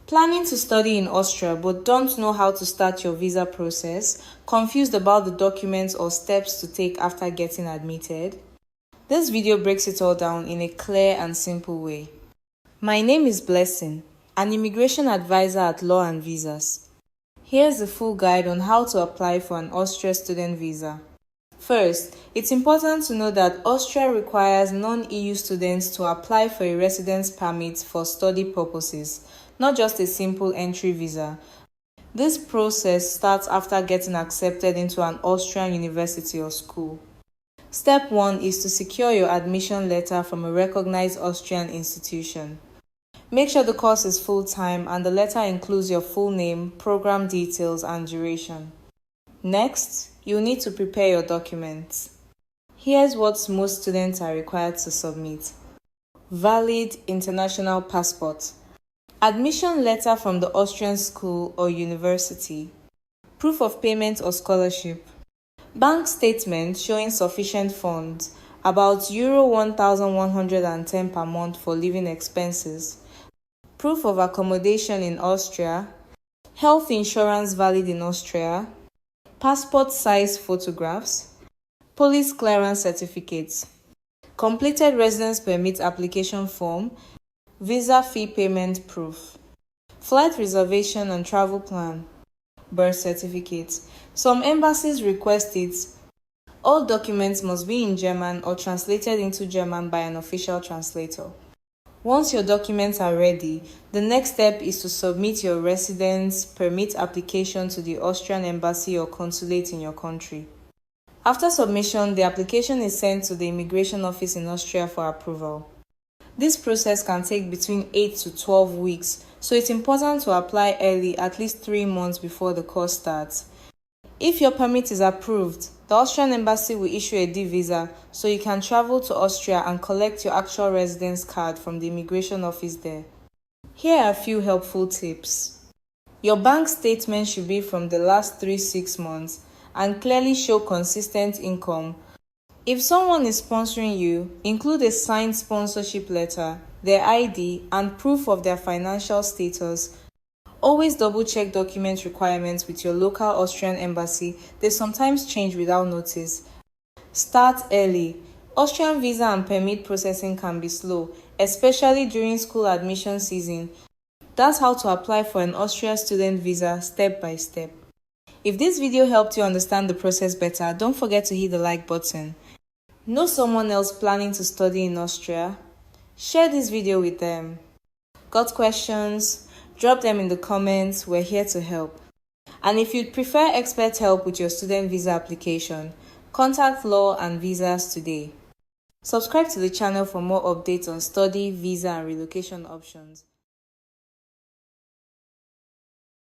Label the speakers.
Speaker 1: Planning to study in Austria but don't know how to start your visa process? Confused about the documents or steps to take after getting admitted? This video breaks it all down in a clear and simple way. My name is Blessing, an immigration advisor at Law and Visas. Here's a full guide on how to apply for an Austria student visa. First, it's important to know that Austria requires non-EU students to apply for a residence permit for study purposes, not just a simple entry visa. This process starts after getting accepted into an Austrian university or school. Step 1 is to secure your admission letter from a recognized Austrian institution. Make sure the course is full-time and the letter includes your full name, program details, and duration. Next, you'll need to prepare your documents. Here's what most students are required to submit. Valid international passport. Admission letter from the Austrian school or university. Proof of payment or scholarship. Bank statement showing sufficient funds, about Euro 1,110 per month for living expenses. Proof of accommodation in Austria. Health insurance valid in Austria. Passport size photographs. Police clearance certificates. Completed residence permit application form. Visa fee payment proof. Flight reservation and travel plan. Birth certificate. Some embassies request it. All documents must be in German or translated into German by an official translator. Once your documents are ready, the next step is to submit your residence permit application to the Austrian embassy or consulate in your country. After submission, the application is sent to the immigration office in Austria for approval. This process can take between 8 to 12 weeks, so it's important to apply early, at least 3 months before the course starts. If your permit is approved, the Austrian embassy will issue a D visa so you can travel to Austria and collect your actual residence card from the immigration office there. Here are a few helpful tips. Your bank statement should be from the last 6 months and clearly show consistent income. If someone is sponsoring you, include a signed sponsorship letter, their ID, and proof of their financial status. Always double-check document requirements with your local Austrian embassy. They sometimes change without notice. Start early. Austrian visa and permit processing can be slow, especially during school admission season. That's how to apply for an Austria student visa step by step. If this video helped you understand the process better, don't forget to hit the like button. Know someone else planning to study in Austria? Share this video with them. Got questions? Drop them in the comments. We're here to help. And if you'd prefer expert help with your student visa application, contact Law and Visas today. Subscribe to the channel for more updates on study, visa, and relocation options.